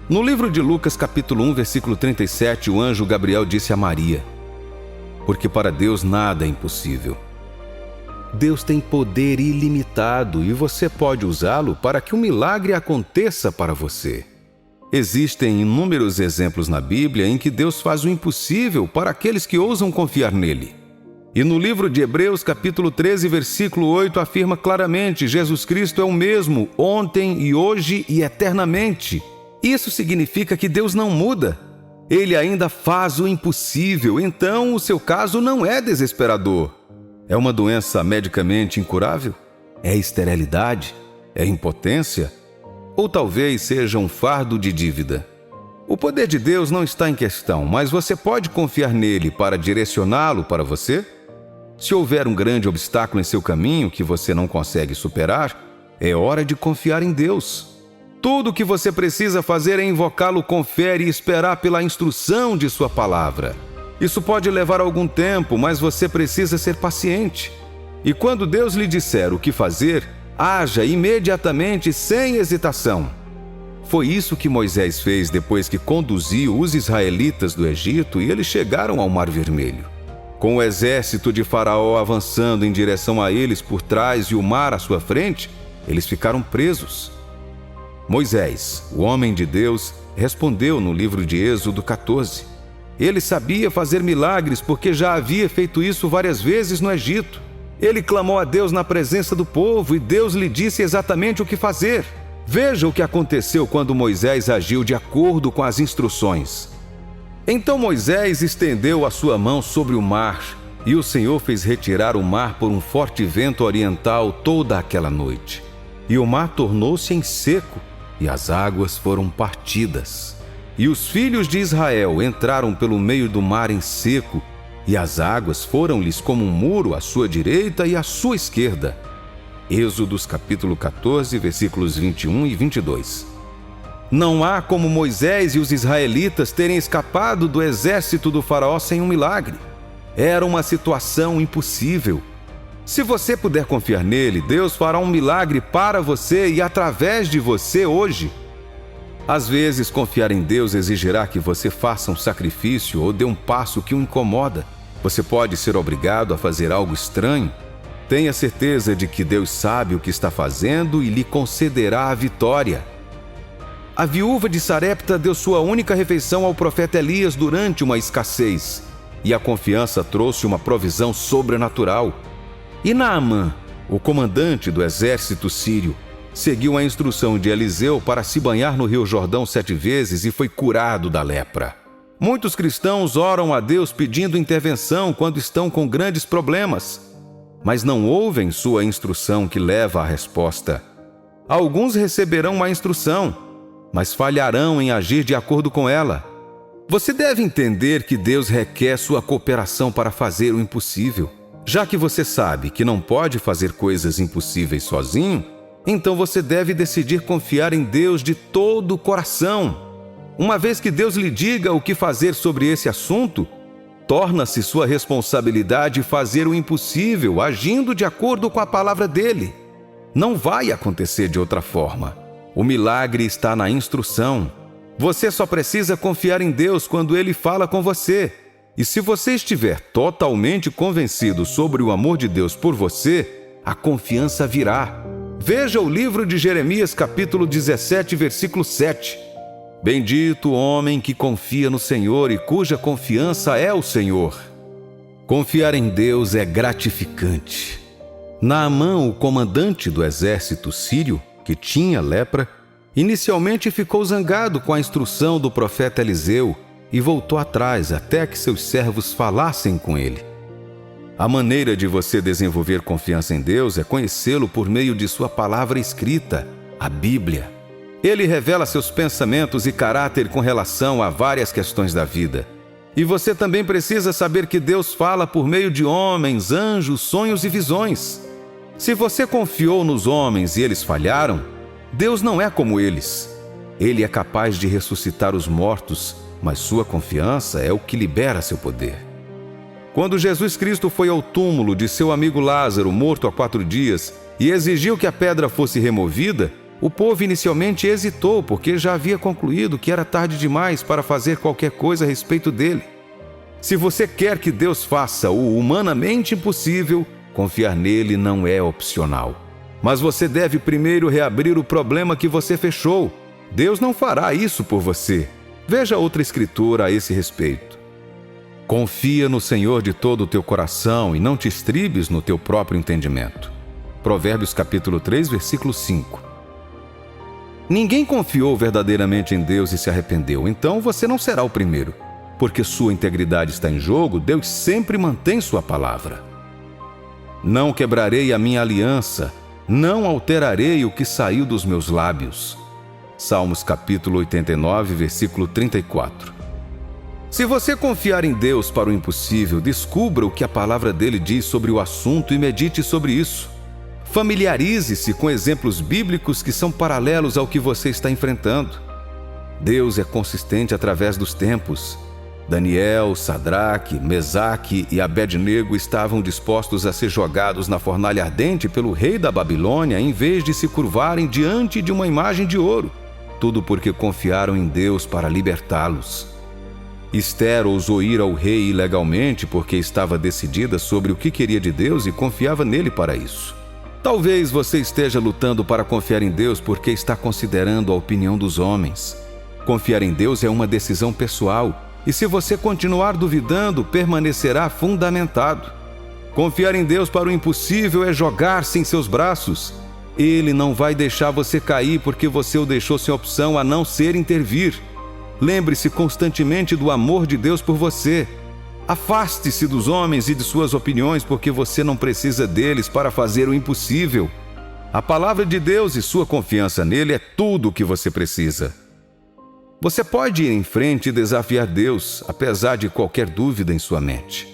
No livro de Lucas, capítulo 1, versículo 37, o anjo Gabriel disse a Maria: porque para Deus nada é impossível. Deus tem poder ilimitado e você pode usá-lo para que um milagre aconteça para você. Existem inúmeros exemplos na Bíblia em que Deus faz o impossível para aqueles que ousam confiar nele. E no livro de Hebreus, capítulo 13, versículo 8, afirma claramente: Jesus Cristo é o mesmo, ontem e hoje e eternamente. Isso significa que Deus não muda. Ele ainda faz o impossível, então o seu caso não é desesperador. É uma doença medicamente incurável? É esterilidade? É impotência? Ou talvez seja um fardo de dívida? O poder de Deus não está em questão, mas você pode confiar nele para direcioná-lo para você? Se houver um grande obstáculo em seu caminho que você não consegue superar, é hora de confiar em Deus. Tudo o que você precisa fazer é invocá-lo com fé e esperar pela instrução de sua palavra. Isso pode levar algum tempo, mas você precisa ser paciente. E quando Deus lhe disser o que fazer, haja imediatamente, sem hesitação. Foi isso que Moisés fez depois que conduziu os israelitas do Egito e eles chegaram ao Mar Vermelho. Com o exército de Faraó avançando em direção a eles por trás e o mar à sua frente, eles ficaram presos. Moisés, o homem de Deus, respondeu no livro de Êxodo 14. Ele sabia fazer milagres porque já havia feito isso várias vezes no Egito. Ele clamou a Deus na presença do povo e Deus lhe disse exatamente o que fazer. Veja o que aconteceu quando Moisés agiu de acordo com as instruções. Então Moisés estendeu a sua mão sobre o mar e o Senhor fez retirar o mar por um forte vento oriental toda aquela noite. E o mar tornou-se em seco e as águas foram partidas. E os filhos de Israel entraram pelo meio do mar em seco, e as águas foram-lhes como um muro à sua direita e à sua esquerda. Êxodos capítulo 14, versículos 21 e 22. Não há como Moisés e os israelitas terem escapado do exército do faraó sem um milagre. Era uma situação impossível. Se você puder confiar nele, Deus fará um milagre para você e através de você hoje. Às vezes, confiar em Deus exigirá que você faça um sacrifício ou dê um passo que o incomoda. Você pode ser obrigado a fazer algo estranho. Tenha certeza de que Deus sabe o que está fazendo e lhe concederá a vitória. A viúva de Sarepta deu sua única refeição ao profeta Elias durante uma escassez, e a confiança trouxe uma provisão sobrenatural. E Naamã, o comandante do exército sírio, seguiu a instrução de Eliseu para se banhar no Rio Jordão 7 vezes e foi curado da lepra. Muitos cristãos oram a Deus pedindo intervenção quando estão com grandes problemas, mas não ouvem sua instrução que leva à resposta. Alguns receberão uma instrução, mas falharão em agir de acordo com ela. Você deve entender que Deus requer sua cooperação para fazer o impossível. Já que você sabe que não pode fazer coisas impossíveis sozinho, então você deve decidir confiar em Deus de todo o coração. Uma vez que Deus lhe diga o que fazer sobre esse assunto, torna-se sua responsabilidade fazer o impossível, agindo de acordo com a palavra dele. Não vai acontecer de outra forma. O milagre está na instrução. Você só precisa confiar em Deus quando Ele fala com você. E se você estiver totalmente convencido sobre o amor de Deus por você, a confiança virá. Veja o livro de Jeremias, capítulo 17, versículo 7. Bendito o homem que confia no Senhor e cuja confiança é o Senhor. Confiar em Deus é gratificante. Naamã, o comandante do exército sírio, que tinha lepra, inicialmente ficou zangado com a instrução do profeta Eliseu e voltou atrás até que seus servos falassem com ele. A maneira de você desenvolver confiança em Deus é conhecê-lo por meio de sua palavra escrita, a Bíblia. Ele revela seus pensamentos e caráter com relação a várias questões da vida. E você também precisa saber que Deus fala por meio de homens, anjos, sonhos e visões. Se você confiou nos homens e eles falharam, Deus não é como eles. Ele é capaz de ressuscitar os mortos, mas sua confiança é o que libera seu poder. Quando Jesus Cristo foi ao túmulo de seu amigo Lázaro, morto há 4 dias, e exigiu que a pedra fosse removida, o povo inicialmente hesitou, porque já havia concluído que era tarde demais para fazer qualquer coisa a respeito dele. Se você quer que Deus faça o humanamente impossível, confiar nele não é opcional. Mas você deve primeiro reabrir o problema que você fechou. Deus não fará isso por você. Veja outra escritura a esse respeito. Confia no Senhor de todo o teu coração e não te estribes no teu próprio entendimento. Provérbios capítulo 3, versículo 5. Ninguém confiou verdadeiramente em Deus e se arrependeu, então você não será o primeiro. Porque sua integridade está em jogo, Deus sempre mantém sua palavra. Não quebrarei a minha aliança, não alterarei o que saiu dos meus lábios. Salmos capítulo 89, versículo 34. Se você confiar em Deus para o impossível, descubra o que a palavra dele diz sobre o assunto e medite sobre isso. Familiarize-se com exemplos bíblicos que são paralelos ao que você está enfrentando. Deus é consistente através dos tempos. Daniel, Sadraque, Mesaque e Abednego estavam dispostos a ser jogados na fornalha ardente pelo rei da Babilônia em vez de se curvarem diante de uma imagem de ouro. Tudo porque confiaram em Deus para libertá-los. Esther ousou ir ao rei ilegalmente porque estava decidida sobre o que queria de Deus e confiava nele para isso. Talvez você esteja lutando para confiar em Deus porque está considerando a opinião dos homens. Confiar em Deus é uma decisão pessoal, e se você continuar duvidando, permanecerá fundamentado. Confiar em Deus para o impossível é jogar-se em seus braços. Ele não vai deixar você cair porque você o deixou sem opção a não ser intervir. Lembre-se constantemente do amor de Deus por você. Afaste-se dos homens e de suas opiniões, porque você não precisa deles para fazer o impossível. A palavra de Deus e sua confiança nele é tudo o que você precisa. Você pode ir em frente e desafiar Deus, apesar de qualquer dúvida em sua mente.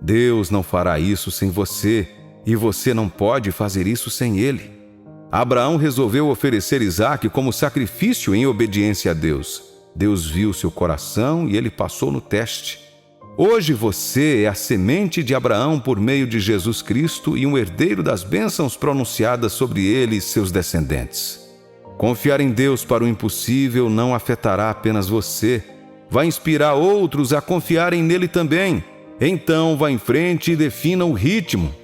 Deus não fará isso sem você, e você não pode fazer isso sem ele. Abraão resolveu oferecer Isaque como sacrifício em obediência a Deus. Deus viu seu coração e ele passou no teste. Hoje você é a semente de Abraão por meio de Jesus Cristo e um herdeiro das bênçãos pronunciadas sobre ele e seus descendentes. Confiar em Deus para o impossível não afetará apenas você, vai inspirar outros a confiarem nele também. Então vá em frente e defina o ritmo.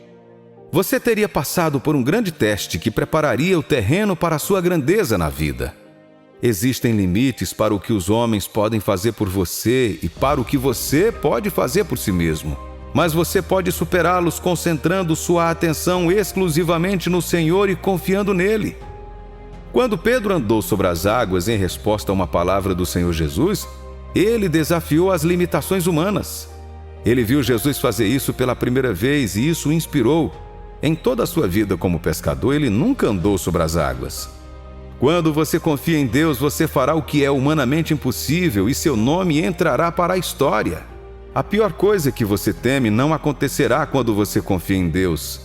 Você teria passado por um grande teste que prepararia o terreno para a sua grandeza na vida. Existem limites para o que os homens podem fazer por você e para o que você pode fazer por si mesmo. Mas você pode superá-los concentrando sua atenção exclusivamente no Senhor e confiando nele. Quando Pedro andou sobre as águas em resposta a uma palavra do Senhor Jesus, ele desafiou as limitações humanas. Ele viu Jesus fazer isso pela primeira vez e isso o inspirou. Em toda a sua vida como pescador, ele nunca andou sobre as águas. Quando você confia em Deus, você fará o que é humanamente impossível e seu nome entrará para a história. A pior coisa que você teme não acontecerá quando você confia em Deus.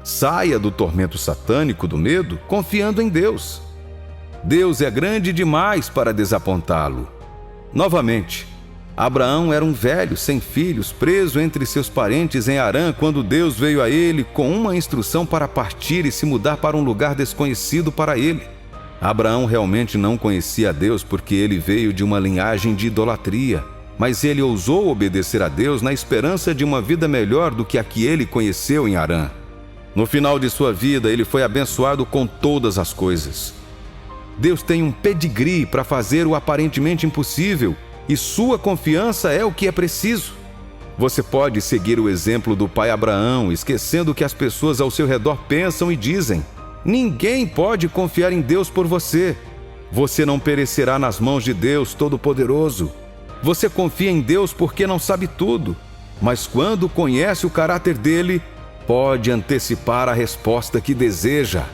Saia do tormento satânico do medo confiando em Deus. Deus é grande demais para desapontá-lo. Novamente, Abraão era um velho, sem filhos, preso entre seus parentes em Harã, quando Deus veio a ele com uma instrução para partir e se mudar para um lugar desconhecido para ele. Abraão realmente não conhecia a Deus porque ele veio de uma linhagem de idolatria, mas ele ousou obedecer a Deus na esperança de uma vida melhor do que a que ele conheceu em Harã. No final de sua vida, ele foi abençoado com todas as coisas. Deus tem um pedigree para fazer o aparentemente impossível, e sua confiança é o que é preciso. Você pode seguir o exemplo do pai Abraão, esquecendo o que as pessoas ao seu redor pensam e dizem. Ninguém pode confiar em Deus por você. Você não perecerá nas mãos de Deus Todo-Poderoso. Você confia em Deus porque não sabe tudo, mas quando conhece o caráter dele, pode antecipar a resposta que deseja.